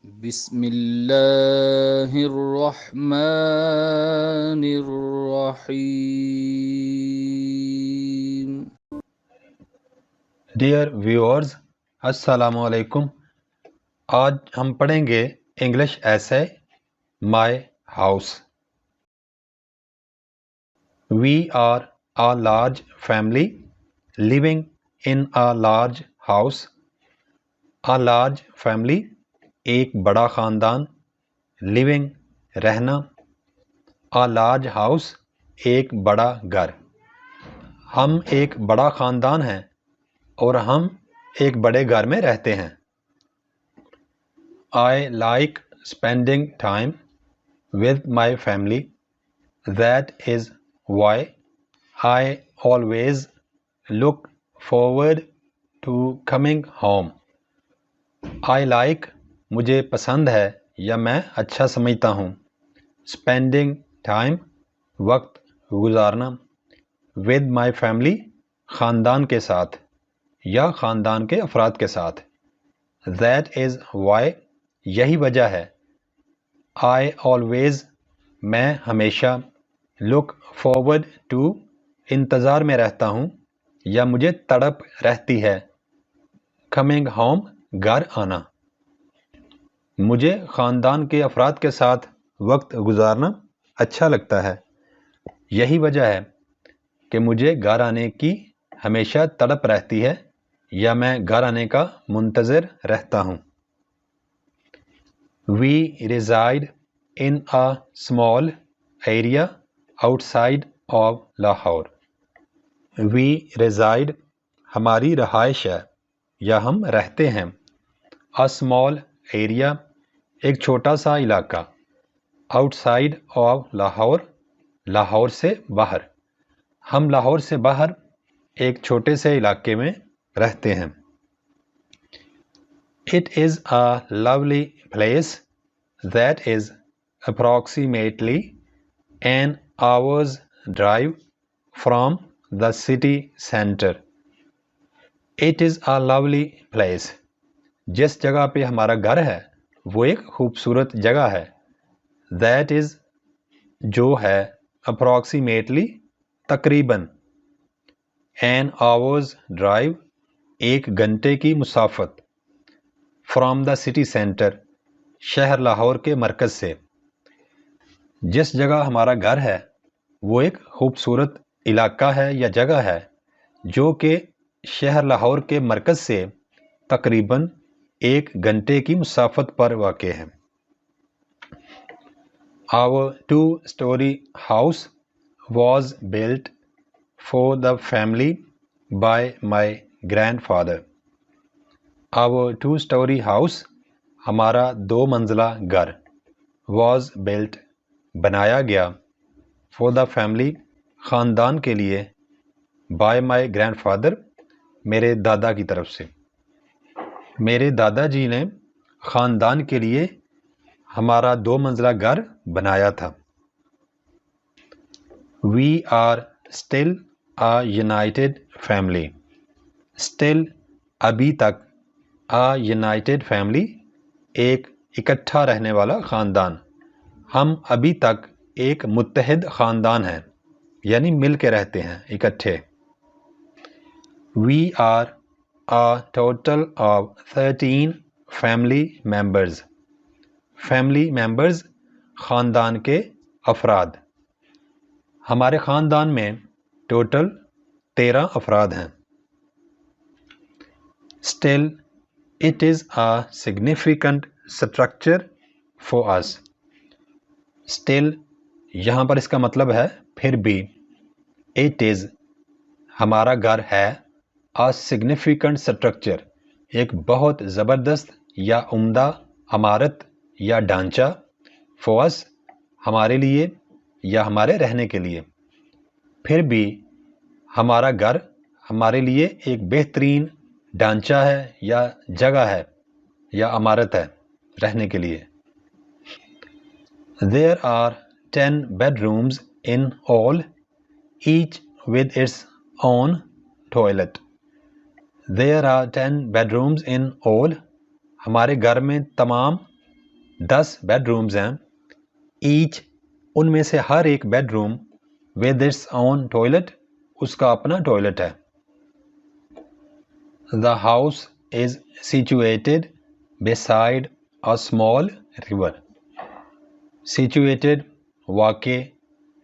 بسم اللہ الرحمن الرحیم. ڈیئر ویورز، السلام علیکم. آج ہم پڑھیں گے انگلش ایسے my house. We are a large family living in a large house. A large family ایک بڑا خاندان، لیونگ رہنا، آ لارج ہاؤس ایک بڑا گھر. ہم ایک بڑا خاندان ہیں اور ہم ایک بڑے گھر میں رہتے ہیں. I like spending time with my family. That is why I always look forward to coming home. I like مجھے پسند ہے یا میں اچھا سمجھتا ہوں. Spending time وقت گزارنا. With my family خاندان کے ساتھ یا خاندان کے افراد کے ساتھ. That is why یہی وجہ ہے. I always میں ہمیشہ look forward to انتظار میں رہتا ہوں یا مجھے تڑپ رہتی ہے coming home گھر آنا. مجھے خاندان کے افراد کے ساتھ وقت گزارنا اچھا لگتا ہے. یہی وجہ ہے کہ مجھے گھر آنے کی ہمیشہ تڑپ رہتی ہے یا میں گھر آنے کا منتظر رہتا ہوں. We reside in a small area outside of Lahore. We reside ہماری رہائش ہے یا ہم رہتے ہیں. A small area ایک چھوٹا سا علاقہ. Outside of Lahore لاہور سے باہر. ہم لاہور سے باہر ایک چھوٹے سے علاقے میں رہتے ہیں. It is a lovely place that is approximately an hour's drive from the city center. It is a lovely place. جس جگہ پہ ہمارا گھر ہے وہ ایک خوبصورت جگہ ہے. That is جو ہے approximately تقریباً an hour's drive ایک گھنٹے کی مسافت from the city center شہر لاہور کے مرکز سے. جس جگہ ہمارا گھر ہے وہ ایک خوبصورت علاقہ ہے یا جگہ ہے جو کہ شہر لاہور کے مرکز سے تقریباً ایک گھنٹے کی مسافت پر واقع ہے. Our 2-story house was built for the family by my grandfather. Our 2-story house ہمارا 2 منزلہ گھر was built بنایا گیا for the family خاندان کے لیے by my grandfather میرے دادا کی طرف سے. میرے دادا جی نے خاندان کے لیے ہمارا 2 منزلہ گھر بنایا تھا. We are still a united family. Still ابھی تک a united family ایک اکٹھا رہنے والا خاندان. ہم ابھی تک ایک متحد خاندان ہیں یعنی مل کے رہتے ہیں اکٹھے. We are a total of 13 family members. Family members خاندان کے افراد. ہمارے خاندان میں ٹوٹل 13 افراد ہیں. Still it is a significant structure for us. Still یہاں پر اس کا مطلب ہے پھر بھی. It is ہمارا گھر ہے a significant structure ایک بہت زبردست یا عمدہ عمارت یا ڈھانچہ for us ہمارے لیے یا ہمارے رہنے کے لیے. پھر بھی ہمارا گھر ہمارے لیے ایک بہترین ڈھانچہ ہے یا جگہ ہے یا عمارت ہے رہنے کے لیے. There are 10 bedrooms in all, each with its own toilet. There are 10 bedrooms in all. ہمارے گھر میں تمام 10 بیڈ رومز ہیں. ایچ ان میں سے ہر ایک bedroom with its own toilet اس کا اپنا ٹوائلٹ ہے. The house is situated beside a small river. Situated واقع,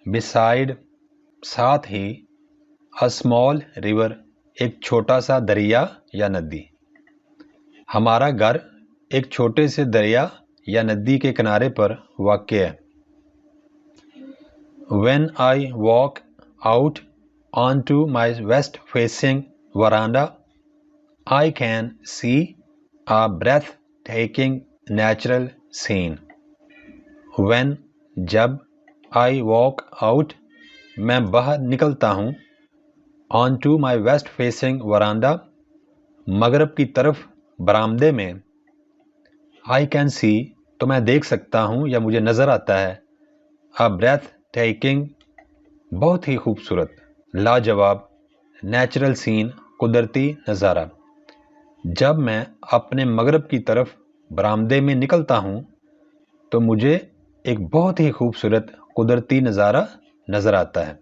beside ساتھ ہی, a small river ایک چھوٹا سا دریا یا ندی. ہمارا گھر ایک چھوٹے سے دریا یا ندی کے کنارے پر واقع ہے. When I walk out onto my west facing veranda, I can see a breathtaking natural scene. When جب I walk out میں باہر نکلتا ہوں onto my west facing veranda مغرب کی طرف برآمدے میں I can see تو میں دیکھ سکتا ہوں یا مجھے نظر آتا ہے a breathtaking بہت ہی خوبصورت لاجواب نیچرل سین قدرتی نظارہ. جب میں اپنے مغرب کی طرف برآمدے میں نکلتا ہوں تو مجھے ایک بہت ہی خوبصورت قدرتی نظارہ نظر آتا ہے.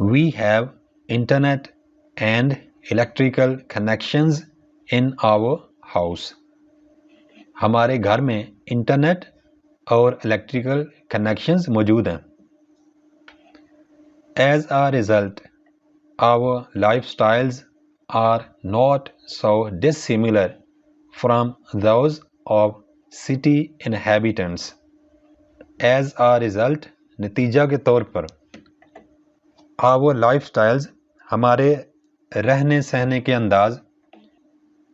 We have internet and electrical connections in our house. ہمارے گھر میں انٹرنیٹ اور الیکٹریکل کنیکشنز موجود ہیں. As a result, our lifestyles are not so dissimilar from those of city inhabitants. As a result, نتیجہ کے طور پر our lifestyles ہمارے رہنے سہنے کے انداز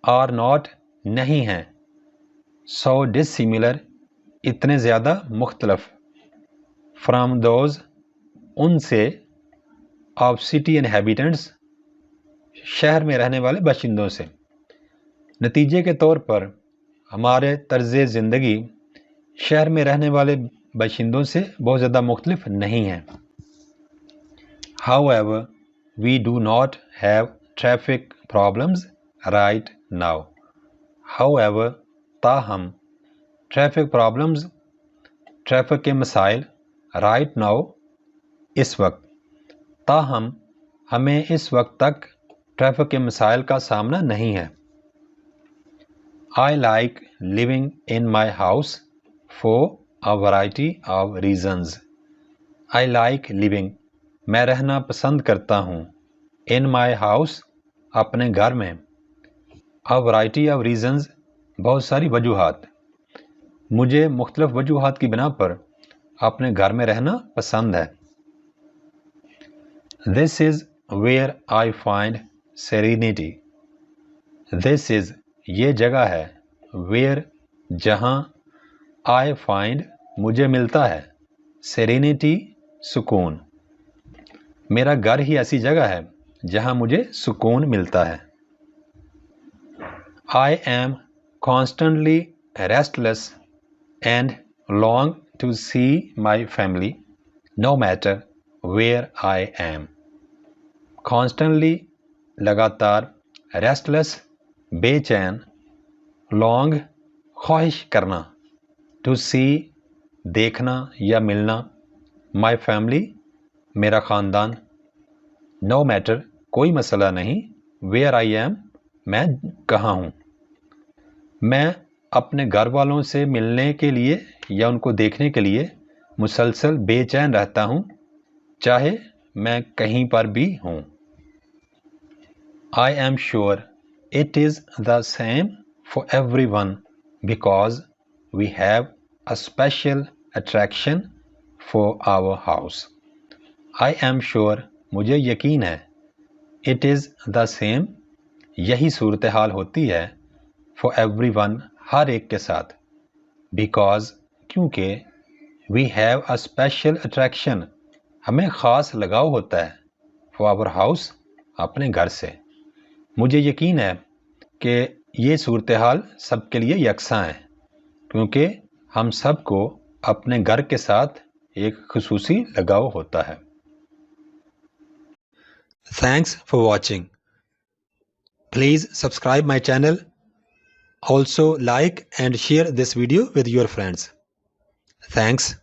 are not نہیں ہیں so dissimilar اتنے زیادہ مختلف from those ان سے of city inhabitants شہر میں رہنے والے باشندوں سے. نتیجے کے طور پر ہمارے طرز زندگی شہر میں رہنے والے باشندوں سے بہت زیادہ مختلف نہیں ہیں. However, we do not have traffic problems right now. However, تاہم traffic problems ٹریفک کے مسائل right now اس وقت تاہم ہمیں اس وقت تک ٹریفک کے مسائل کا سامنا نہیں ہے. I like living in my house for a variety of reasons. I like living میں رہنا پسند کرتا ہوں in my house اپنے گھر میں a variety of reasons بہت ساری وجوہات مجھے مختلف وجوہات کی بنا پر اپنے گھر میں رہنا پسند ہے. This is where I find serenity. This is یہ جگہ ہے where جہاں I find مجھے ملتا ہے serenity سکون. میرا گھر ہی ایسی جگہ ہے جہاں مجھے سکون ملتا ہے. I am constantly restless and long to see my family no matter where I am. Constantly لگاتار restless بے چین long خواہش کرنا to see دیکھنا یا ملنا my family میرا خاندان no matter کوئی مسئلہ نہیں where I am میں کہاں ہوں. میں اپنے گھر والوں سے ملنے کے لیے یا ان کو دیکھنے کے لیے مسلسل بے چین رہتا ہوں چاہے میں کہیں پر بھی ہوں. I am sure it is the same for everyone because we have a special attraction for our house. I am sure مجھے یقین ہے it is the same یہی صورتحال ہوتی ہے for everyone ہر ایک کے ساتھ because کیونکہ we have a special attraction ہمیں خاص لگاؤ ہوتا ہے for our house اپنے گھر سے. مجھے یقین ہے کہ یہ صورتحال سب کے لیے یکساں ہے کیونکہ ہم سب کو اپنے گھر کے ساتھ ایک خصوصی لگاؤ ہوتا ہے. Thanks for watching. Please subscribe my channel Also like and share this video with your friends. Thanks.